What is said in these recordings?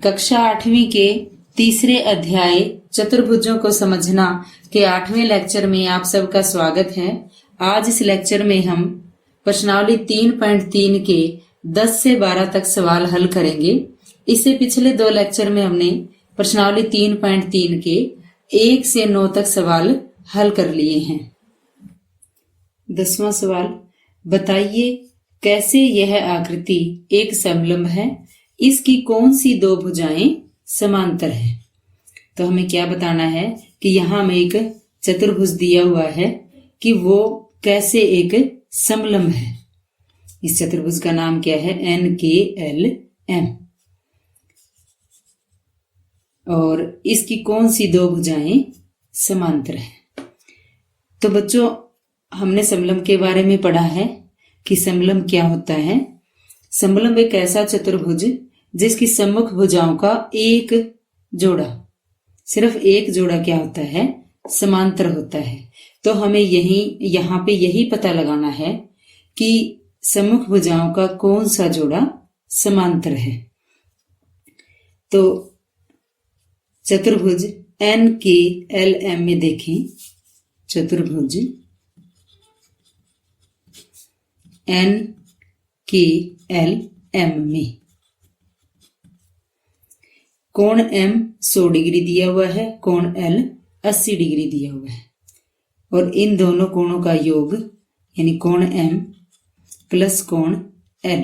कक्षा 8वीं के तीसरे अध्याय चतुर्भुजों को समझना के 8वें लेक्चर में आप सबका स्वागत है। आज इस लेक्चर में हम प्रश्नावली 3.3 के 10 से 12 तक सवाल हल करेंगे। इससे पिछले 2 लेक्चर में हमने प्रश्नावली 3.3 के 1 से 9 तक सवाल हल कर लिए हैं। 10वां सवाल, बताइए कैसे यह आकृति एक समलंब है, इसकी कौन सी 2 भुजाएं समांतर हैं। तो हमें क्या बताना है कि यहाँ हमें एक चतुर्भुज दिया हुआ है कि वो कैसे एक समलंब है। इस चतुर्भुज का नाम क्या है? NKLM। और इसकी कौन सी 2 भुजाएं समांतर हैं। तो बच्चों, हमने समलंब के बारे में पढ़ा है कि समलंब क्या होता है। समलंब एक ऐसा चतुर्भुज जिसकी सम्मुख भुजाओं का एक जोड़ा, सिर्फ एक जोड़ा क्या होता है? समांतर होता है। तो हमें यहाँ पे यही पता लगाना है कि सम्मुख भुजाओं का कौन सा जोड़ा समांतर है। तो चतुर्भुज NKLM में देखें, चतुर्भुज NKLM में कोण M 100 डिग्री दिया हुआ है, कोण L 80 डिग्री दिया हुआ है, और इन दोनों कोणों का योग यानी कोण M प्लस कोण L,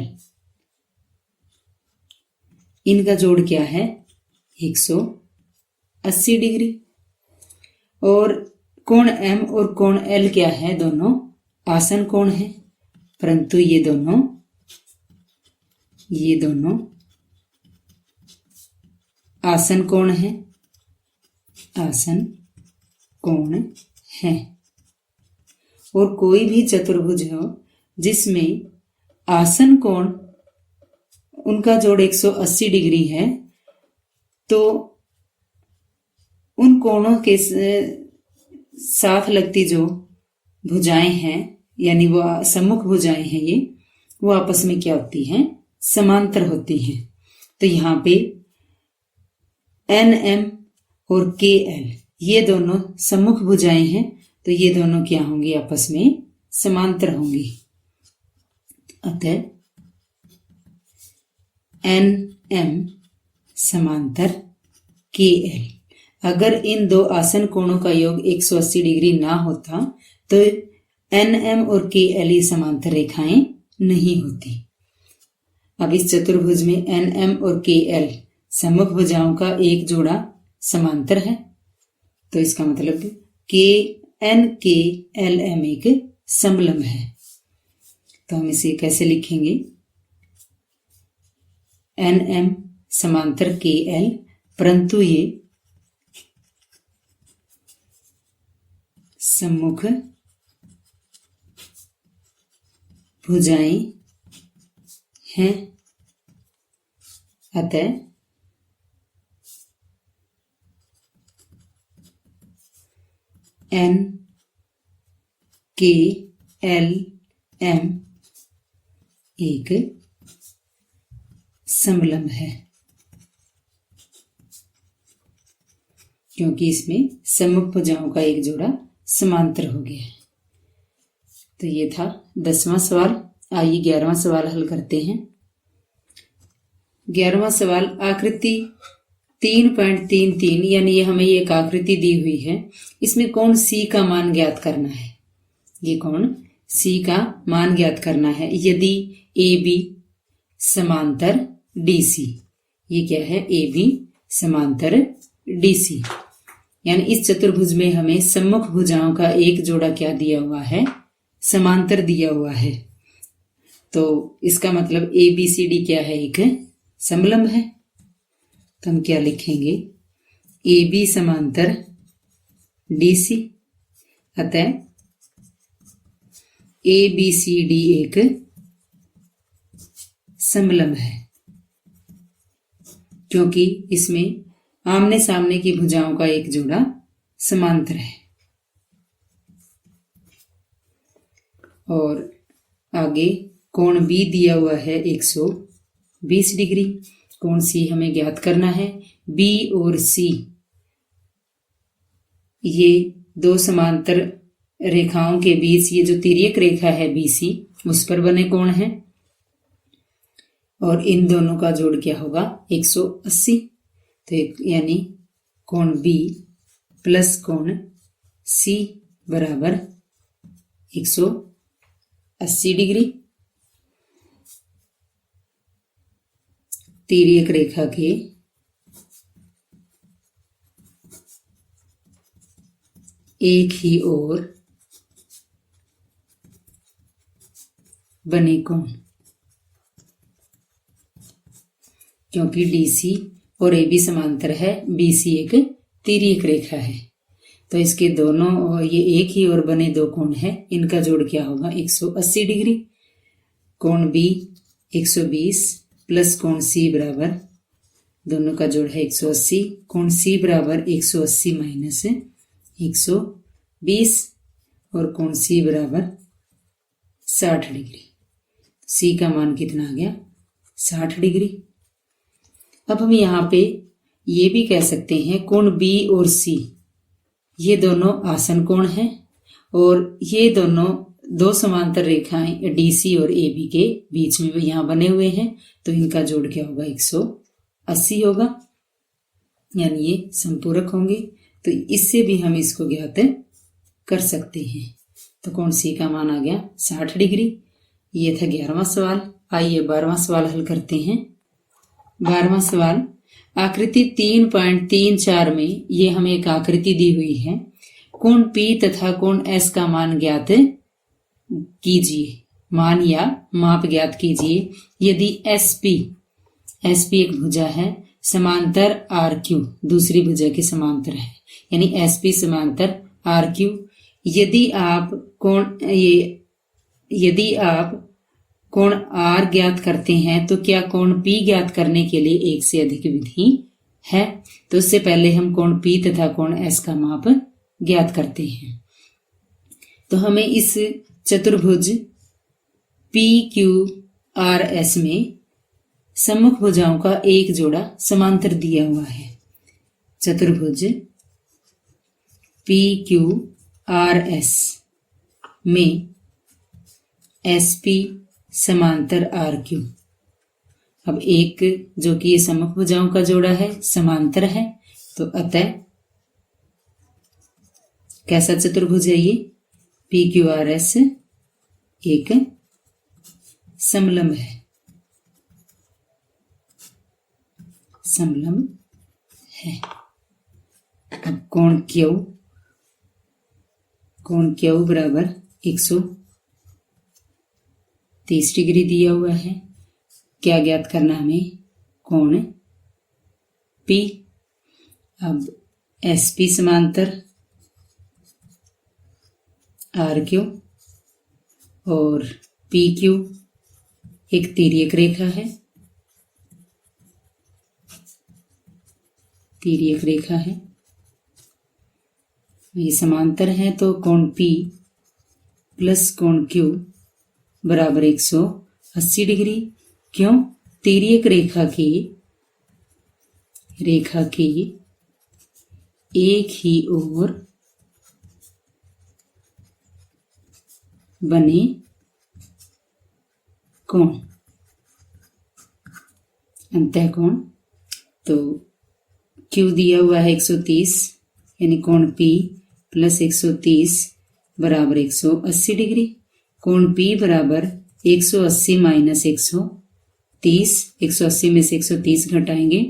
इनका जोड़ क्या है? 180 डिग्री। और कोण M और कोण L क्या है? दोनों आसन कोण है, परंतु ये दोनों आसन कोण है, आसन कोण है। और कोई भी चतुर्भुज हो जिसमें आसन कोण उनका जोड़ 180 डिग्री है, तो उन कोणों के साथ लगती जो भुजाएं हैं यानी वो सम्मुख भुजाएं हैं, वो आपस में क्या होती हैं? समांतर होती हैं। तो यहाँ पे NM और KL ये दोनों सम्मुख भुजाएं हैं, तो ये दोनों क्या होंगी? आपस में समांतर होंगी। अतः NM समांतर KL। अगर इन 2 आसन कोणों का योग 180 डिग्री ना होता तो NM और KL समांतर रेखाएं नहीं होती। अब इस चतुर्भुज में NM और KL सम्मुख भुजाओं का एक जोड़ा समांतर है, तो इसका मतलब NKLM एक समलंब है। तो हम इसे कैसे लिखेंगे? NM समांतर KL, परंतु ये सम्मुख भुजाएं हैं। अतः NKLM एक समलंब है, क्योंकि इसमें सम्मुख भुजाओं का एक जोड़ा समांतर हो गया है। तो ये था 10वां सवाल। आइए 11वां सवाल हल करते हैं। 11वां सवाल, आकृति 3.33 यानी ये हमें एक आकृति दी हुई है, इसमें कोण C का मान ज्ञात करना है। ये कोण C का मान ज्ञात करना है यदि AB समांतर DC। ये क्या है? AB समांतर DC। यानी इस चतुर्भुज में हमें सम्मुख भुजाओं का एक जोड़ा क्या दिया हुआ है? समांतर दिया हुआ है। तो इसका मतलब ABCD क्या है? एक समलंब है। तो हम क्या लिखेंगे? AB समांतर DC। अतः ABCD एक समलंब है, क्योंकि इसमें आमने सामने की भुजाओं का एक जोड़ा समांतर है। और आगे कोण B दिया हुआ है 120 डिग्री, कोण सी हमें ज्ञात करना है। बी और सी ये दो समांतर रेखाओं के बीच ये जो तिर्यक रेखा है BC उस पर बने कोण है और इन दोनों का जोड़ क्या होगा 180। तो यानी कोण B प्लस कोण C बराबर 180 डिग्री। तिर्यक रेखा के एक ही ओर बने कोण, क्योंकि DC और AB समांतर है, BC एक तिर्यक रेखा है, तो इसके दोनों और ये एक ही ओर बने दो कोण है, इनका जोड़ क्या होगा 180 डिग्री। कोण B 120 प्लस कोण C बराबर, दोनों का जोड़ है 180। कोण C बराबर 180 माइनस 120 और कोण C बराबर 60 डिग्री। C का मान कितना आ गया 60 डिग्री। अब हम यहाँ पे ये भी कह सकते हैं कोण B और C ये दोनों आसन कोण हैं और ये दोनों दो समांतर रेखाएं DC और AB के बीच में यहाँ बने हुए हैं, तो इनका जोड़ क्या होगा 180 होगा, यानी ये संपूरक होंगे। तो इससे भी हम इसको ज्ञात कर सकते हैं। तो कोण C का मान आ गया 60 डिग्री। ये था 11वां सवाल। आइए 12वां सवाल हल करते हैं। 12वां सवाल आकृति 3.34 में ये हमें एक आकृति दी हुई है। कोण P तथा कोण S का मान ज्ञात कीजिए, मान या माप ज्ञात कीजिए। यदि SP एक भुजा है समांतर RQ दूसरी भुजा के समांतर है, यानी SP समांतर RQ। यदि आप कोण R ज्ञात करते हैं तो क्या कोण P ज्ञात करने के लिए एक से अधिक विधि है? तो उससे पहले हम कोण P तथा कोण S का माप ज्ञात करते हैं। तो हमें इस चतुर्भुज PQRS में सम्मुख भुजाओं का एक जोड़ा समांतर दिया हुआ है। चतुर्भुज PQRS में SP समांतर RQ। अब एक जो कि ये सम्मुख भुजाओं का जोड़ा है समांतर है, तो अतः कैसा चतुर्भुज है ये PQRS एक समलंब है, समलंब है। अब कोण Q बराबर 130 डिग्री दिया हुआ है। क्या ज्ञात करना हमें कोण P। अब SP समांतर RQ और PQ एक तिर्यक रेखा है, तिर्यक रेखा है, ये समांतर है। तो कोण P प्लस कोण Q बराबर 180 डिग्री। क्यों? तिर्यक रेखा की एक ही ओर बने कोण, अंतः कोण। तो Q दिया हुआ है 130, यानी कोण P प्लस 130 बराबर 180 डिग्री। कोण P बराबर 180 माइनस 130, 180 में से 130 घटाएंगे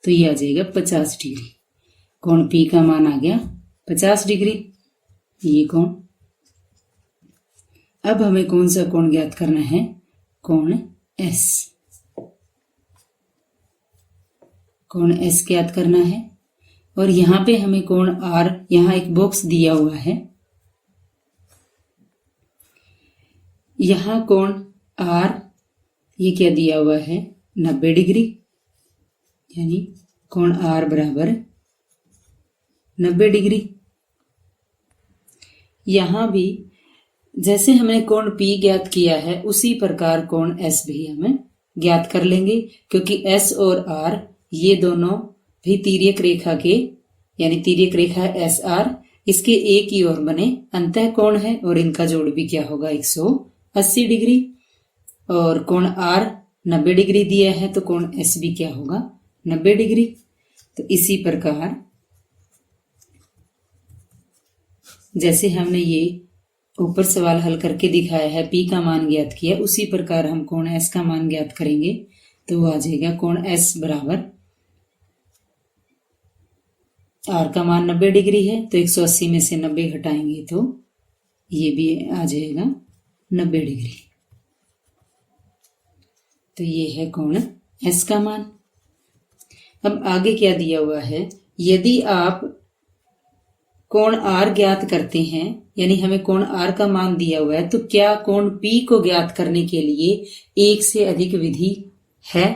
तो ये आ जाएगा 50 डिग्री। कोण P का मान आ गया 50 डिग्री, ये कोण। अब हमें कौन सा कोण ज्ञात करना है? कोण S। कोण S ज्ञात करना है और यहां पे हमें कोण R, यहां एक बॉक्स दिया हुआ है, यहां कोण R ये क्या दिया हुआ है 90 डिग्री, यानी कोण R बराबर 90 डिग्री। यहां भी जैसे हमने कोण P ज्ञात किया है उसी प्रकार कोण S भी हमें ज्ञात कर लेंगे, क्योंकि एस और आर ये दोनों भी तिर्यक रेखा के, यानी तिर्यक रेखा एस आर, इसके एक ही ओर बने अंतः कोण है और इनका जोड़ भी क्या होगा 180 डिग्री। और कोण आर 90 डिग्री दिया है तो कोण एस भी क्या होगा 90 डिग्री। तो इसी प्रकार जैसे हमने ये ऊपर सवाल हल करके दिखाया है, पी का मान ज्ञात किया, उसी प्रकार हम कोण एस का मान ज्ञात करेंगे। तो वो आ जाएगा कोण एस बराबर आर का मान 90 डिग्री है तो 180 में से 90 घटाएंगे तो ये भी आ जाएगा 90 डिग्री। तो ये है कोण एस का मान। अब आगे क्या दिया हुआ है, यदि आप कोण आर ज्ञात करते हैं, यानी हमें कोण आर का मान दिया हुआ है, तो क्या कोण पी को ज्ञात करने के लिए एक से अधिक विधि है।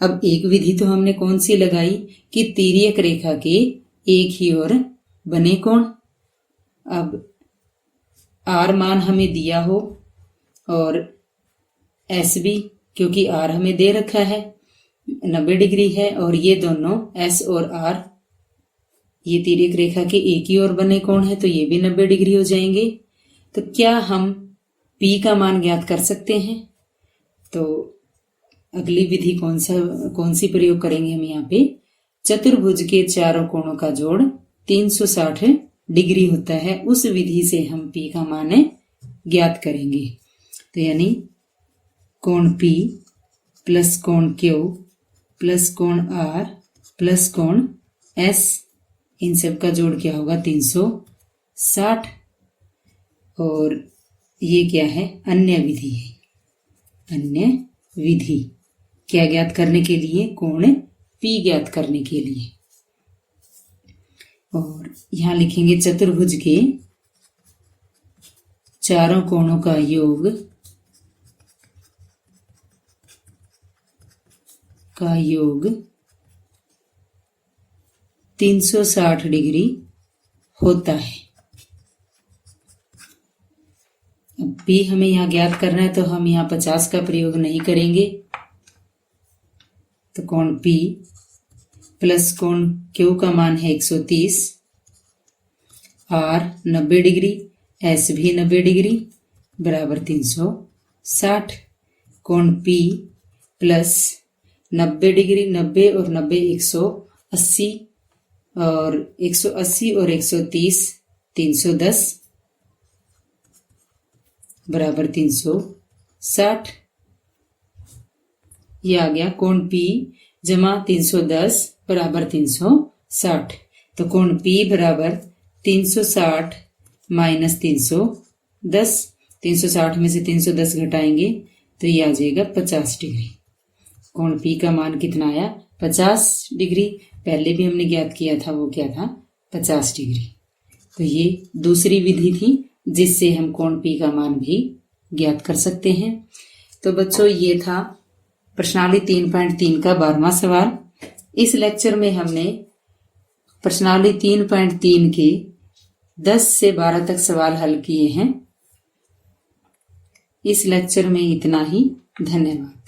अब एक विधि तो हमने कौन सी लगाई कि तिर्यक रेखा के एक ही ओर बने कोण। अब आर मान हमें दिया हो और एस भी, क्योंकि आर हमें दे रखा है 90 डिग्री है, और ये दोनों एस और आर ये तिर्यक रेखा के एक ही ओर बने कोण है तो ये भी 90 डिग्री हो जाएंगे। तो क्या हम पी का मान ज्ञात कर सकते हैं। तो अगली विधि कौन सी प्रयोग करेंगे हम यहाँ पे, चतुर्भुज के चारों कोणों का जोड़ 360 डिग्री होता है, उस विधि से हम पी का मान ज्ञात करेंगे। तो यानी कोण पी प्लस कोण क्यू प्लस कोण आर प्लस कोण एस, इन सब का जोड़ क्या होगा 360। और ये क्या है, अन्य विधि है। अन्य विधि क्या ज्ञात करने के लिए, कोण पी ज्ञात करने के लिए। और यहां लिखेंगे चतुर्भुज के चारों कोणों का योग 360 डिग्री होता है। अब पी हमें यहां ज्ञात करना है तो हम यहां 50 का प्रयोग नहीं करेंगे। तो कोण पी प्लस कोण क्यू का मान है 130, आर 90 डिग्री, एस भी 90 डिग्री बराबर 360। कोण पी प्लस 90 डिग्री, 90 और 90 180, और 180 और 130 310 बराबर 360। ये आ गया कोण पी जमा 310 बराबर 360। तो कोण पी बराबर 360 माइनस 310, 360 में से 310 घटाएंगे तो ये आ जाएगा 50 डिग्री। कोण पी का मान कितना आया 50 डिग्री। पहले भी हमने ज्ञात किया था, वो क्या था 50 डिग्री। तो ये दूसरी विधि थी जिससे हम कोण पी का मान भी ज्ञात कर सकते हैं। तो बच्चों ये था प्रश्नावली 3.3 का 12वां सवाल। इस लेक्चर में हमने प्रश्नावली 3.3 के 10 से 12 तक सवाल हल किए हैं। इस लेक्चर में इतना ही। धन्यवाद।